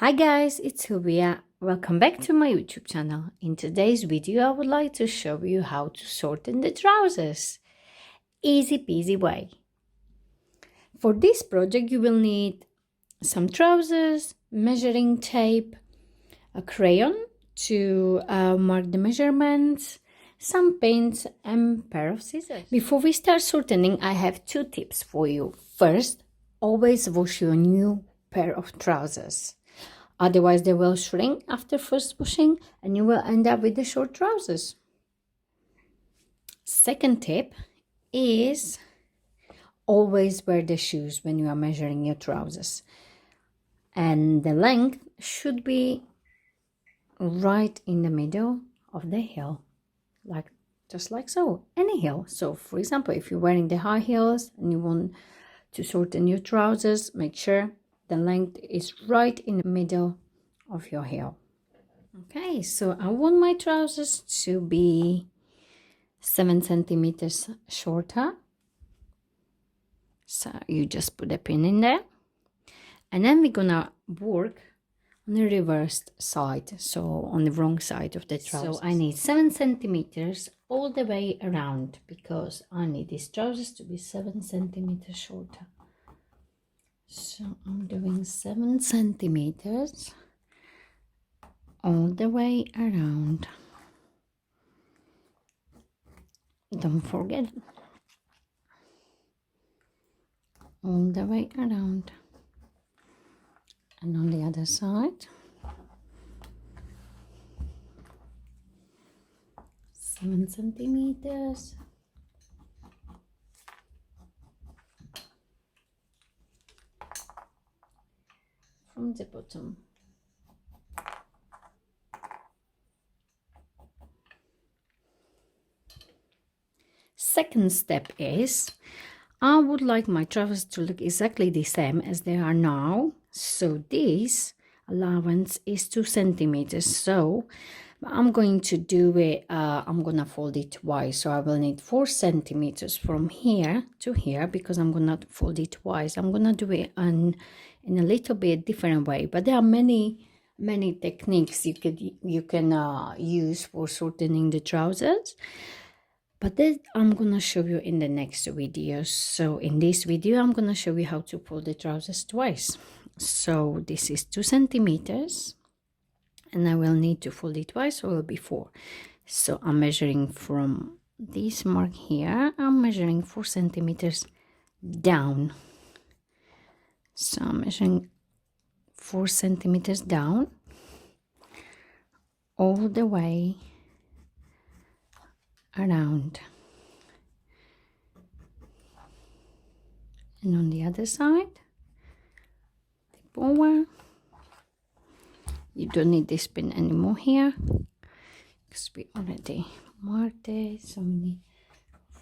Hi guys, it's Sylvia. Welcome back to my YouTube channel. In today's video, I would like to show you how to shorten the trousers. Easy peasy way. For this project, you will need some trousers, measuring tape, a crayon to mark the measurements, some paints and pair of scissors. Before we start shortening, I have two tips for you. First, always wash your new pair of trousers. Otherwise, they will shrink after first washing and you will end up with the short trousers. Second tip is always wear the shoes when you are measuring your trousers. And the length should be right in the middle of the heel, just like so, any heel. So, for example, if you're wearing the high heels and you want to shorten your trousers, make sure the length is right in the middle of your heel. Okay, so I want my trousers to be 7 centimeters shorter. So you just put a pin in there. And then we're gonna work on the reversed side, so on the wrong side of the trousers. So I need 7 centimeters all the way around because I need these trousers to be 7 centimeters shorter. So I'm doing 7 centimeters all the way around. Don't forget, all the way around. And on the other side, 7 centimeters. From the bottom. Second step is, I would like my trousers to look exactly the same as they are now. So this allowance is 2 centimeters. So I'm going to do it, I'm going to fold it twice. So I will need 4 centimeters from here to here because I'm going to fold it twice. I'm going to do it in a little bit different way. But there are many techniques you can use for shortening the trousers. But that I'm gonna show you in the next video. So in this video, I'm gonna show you how to fold the trousers twice. So this is 2 centimeters and I will need to fold it twice or before. So I'm measuring from this mark here, I'm measuring 4 centimeters down. So I'm measuring 4 centimeters down all the way around. And on the other side, forward. You don't need this pin anymore here because we already marked it. So we need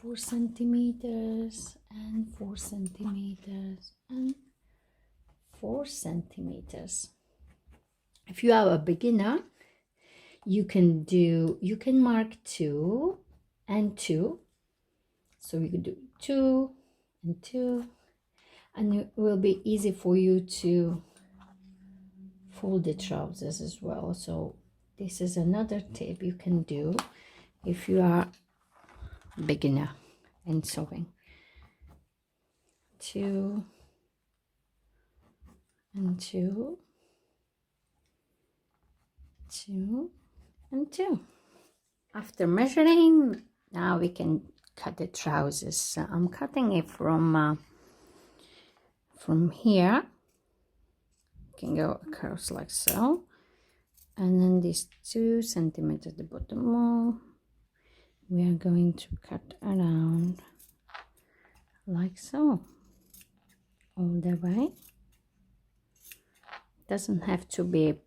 4 centimeters and 4 centimeters and 4 centimeters. If you are a beginner, you can mark 2 and 2. So you can do 2 and 2. And it will be easy for you to fold the trousers as well. So this is another tip you can do if you are a beginner in sewing. 2 and 2, 2 and 2. After measuring, now we can cut the trousers. So I'm cutting it from here. You can go across like so, and then these 2 centimeters at the bottom, we are going to cut around like so all the way. Doesn't have to be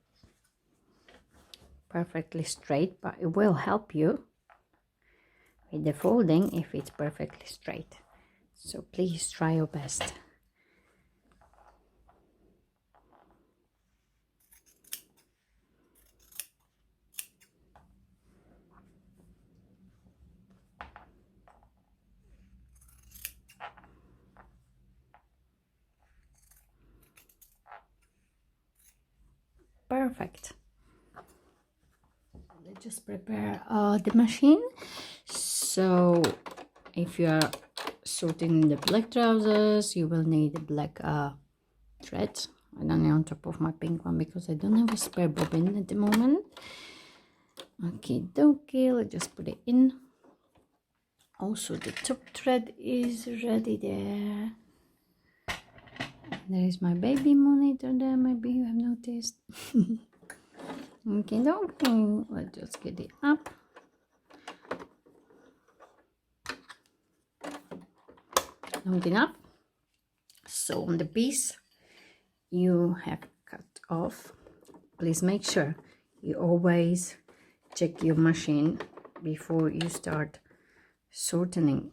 perfectly straight, but it will help you with the folding if it's perfectly straight. So please try your best. perfect. Let's just prepare the machine. So if you are sorting the black trousers, you will need a black thread. I don't know, on top of my pink one because I don't have a spare bobbin at the moment. Okay, dokie, let's just put it in. Also, the top thread is ready there. There is my baby monitor there, maybe you have noticed. Okay, dokie, let's just get it up. Long enough. So on the piece you have cut off, please make sure you always check your machine before you start shortening.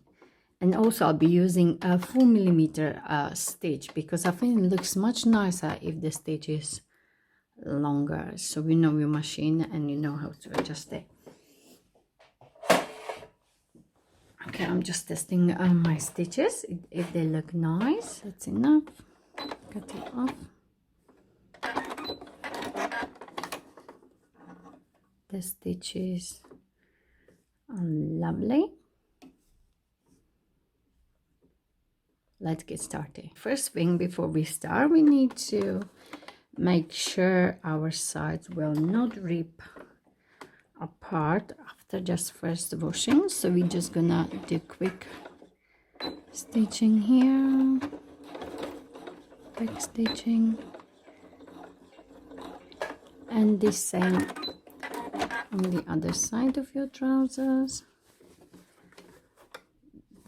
And also I'll be using a 4mm stitch because I think it looks much nicer if the stitch is longer, so you know your machine and you know how to adjust it. Okay, I'm just testing my stitches if they look nice. That's enough. Cut it off. The stitches are lovely. Let's get started. First thing, before we start, we need to make sure our sides will not rip apart after just first washing. So we're just gonna do quick stitching here, quick stitching, and the same on the other side of your trousers,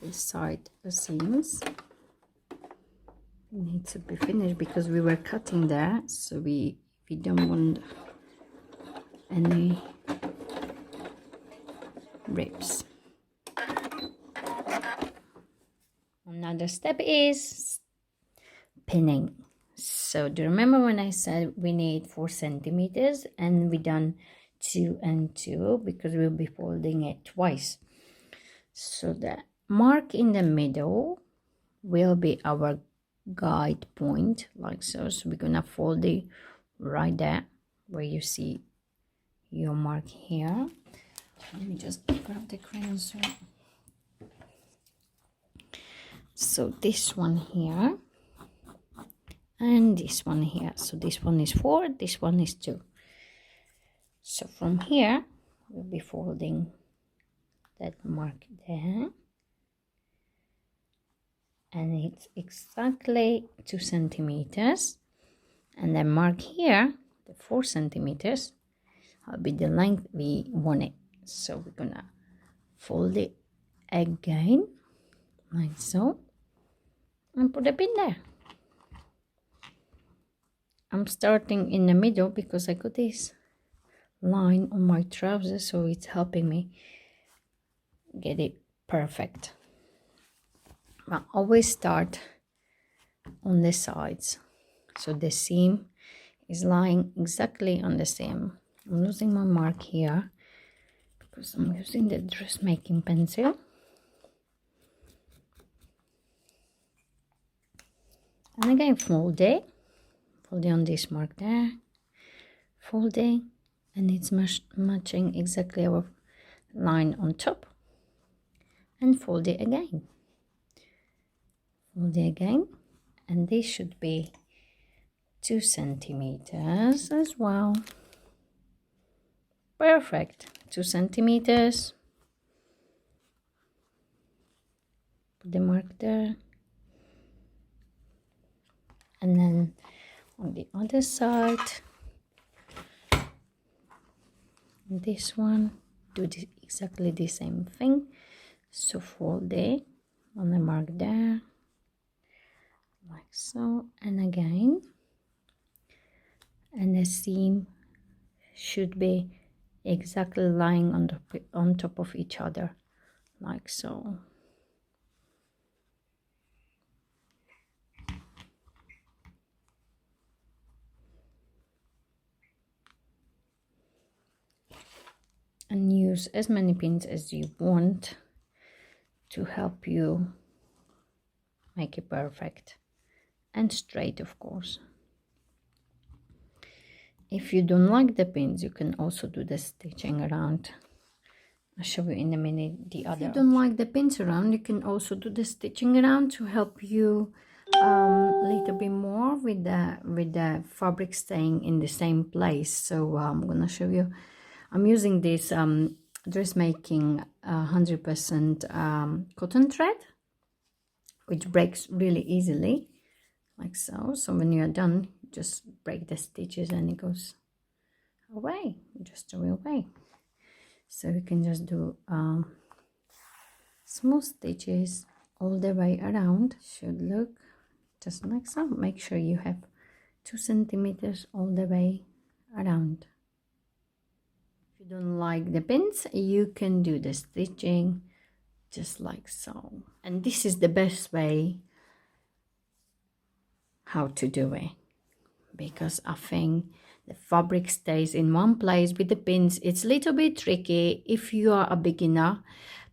the side seams need to be finished because we were cutting there, so we don't want any rips. Another step is pinning. So do you remember when I said we need 4 centimeters and we done 2 and 2 because we'll be folding it twice. So the mark in the middle will be our guide point, like so. So we're gonna fold it right there where you see your mark here. Let me just grab the crayons. So this one here and this one here. So this one is 4, this one is 2. So from here we'll be folding that mark there, and it's exactly 2 centimeters, and the mark here, the 4 centimeters, will be the length we want it. So we're gonna fold it again like so and put a pin there. I'm starting in the middle because I got this line on my trousers, so it's helping me get it perfect. But always start on the sides, so the seam is lying exactly on the same. I'm losing my mark here because I'm using the dressmaking pencil. And again, fold it on this mark there, fold it, and it's matching exactly our line on top, and fold it again, and this should be 2 centimeters as well. Perfect. 2 centimeters. Put the mark there, and then on the other side, this one, do exactly the same thing. So fold it on the mark there, like so, and again, and the seam should be exactly lying on top of each other, like so. And use as many pins as you want to help you make it perfect and straight, of course. If you don't like the pins, you can also do the stitching around. I'll show you in a minute the other. If you don't like the pins around, you can also do the stitching around to help you a little bit more with the fabric staying in the same place. So I'm gonna show you. I'm using this dressmaking 100% cotton thread, which breaks really easily, like so. So when you are done, just break the stitches and it goes away, just away. So you can just do smooth stitches all the way around. Should look just like so. Make sure you have 2 centimeters all the way around. If you don't like the pins, you can do the stitching just like so. And this is the best way how to do it, because I think the fabric stays in one place. With the pins, it's a little bit tricky if you are a beginner,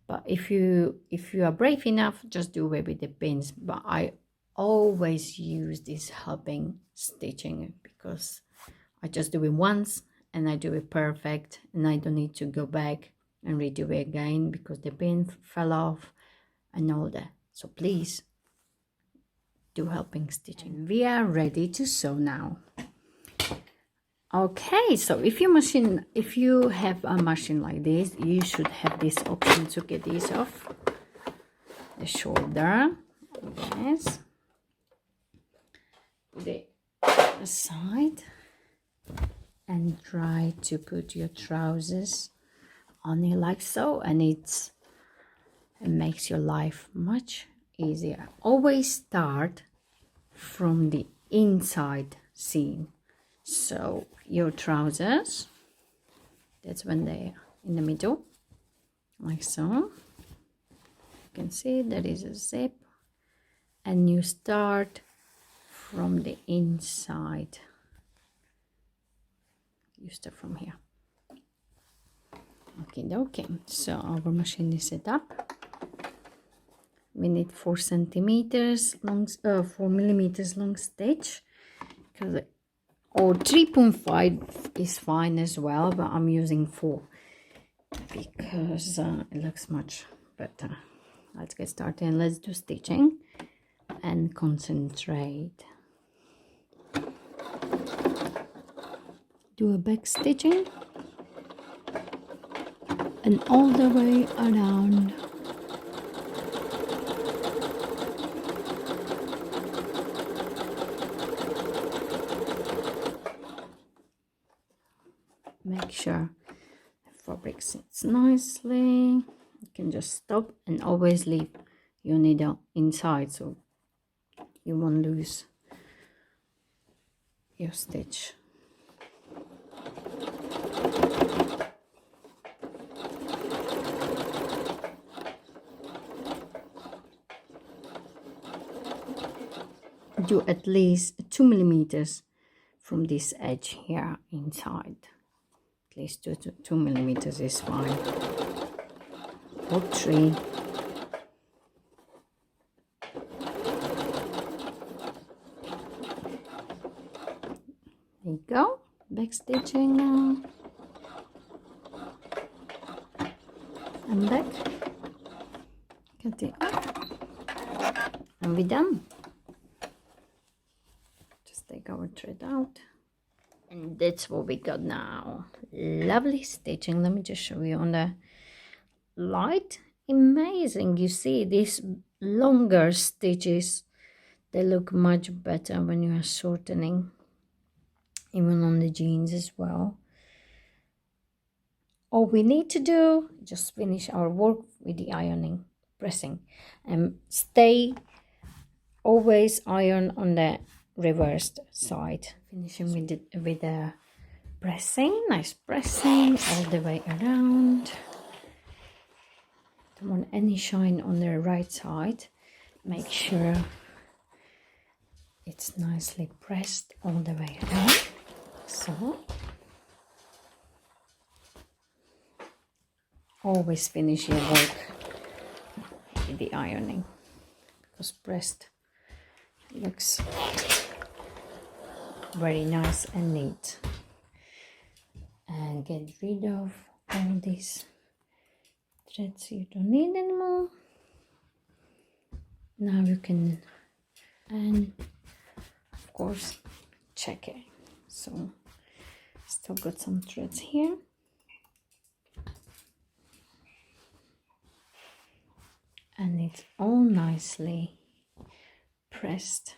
but if you are brave enough, just do it with the pins. But I always use this helping stitching because I just do it once and I do it perfect, and I don't need to go back and redo it again because the pin fell off and all that. So please do helping stitching. And we are ready to sew now. Okay, so if you have a machine like this, you should have this option to get this off the shoulder. Yes, put it aside and try to put your trousers on it like so, and it makes your life much easier. Always start from the inside seam. So your trousers, that's when they're in the middle, like so. You can see there is a zip, and you start from the inside. You start from here. Okay, so our machine is set up. We need 4 centimeters long, 4 millimeters long stitch, or 3.5 is fine as well, but I'm using 4 because it looks much better. Let's get started and let's do stitching and concentrate. Do a back stitching and all the way around. Make sure the fabric sits nicely. You can just stop and always leave your needle inside so you won't lose your stitch. Do at least 2 millimeters from this edge here inside. At least 2 millimeters is fine, or 3. There you go. Back stitching now, and back. Cut it up, and we're done. Just take our thread out. And that's what we got now. Lovely stitching. Let me just show you on the light. Amazing. You see these longer stitches, they look much better when you are shortening, even on the jeans as well. All we need to do, just finish our work with the ironing, pressing, and stay always iron on the reversed side. Finishing with the pressing, nice pressing all the way around. Don't want any shine on the right side. Make sure it's nicely pressed all the way around. So always finish your work with the ironing, because pressed looks very nice and neat. gonna get rid of all these threads you don't need anymore. Now you can, and of course, check it. So still got some threads here. And it's all nicely pressed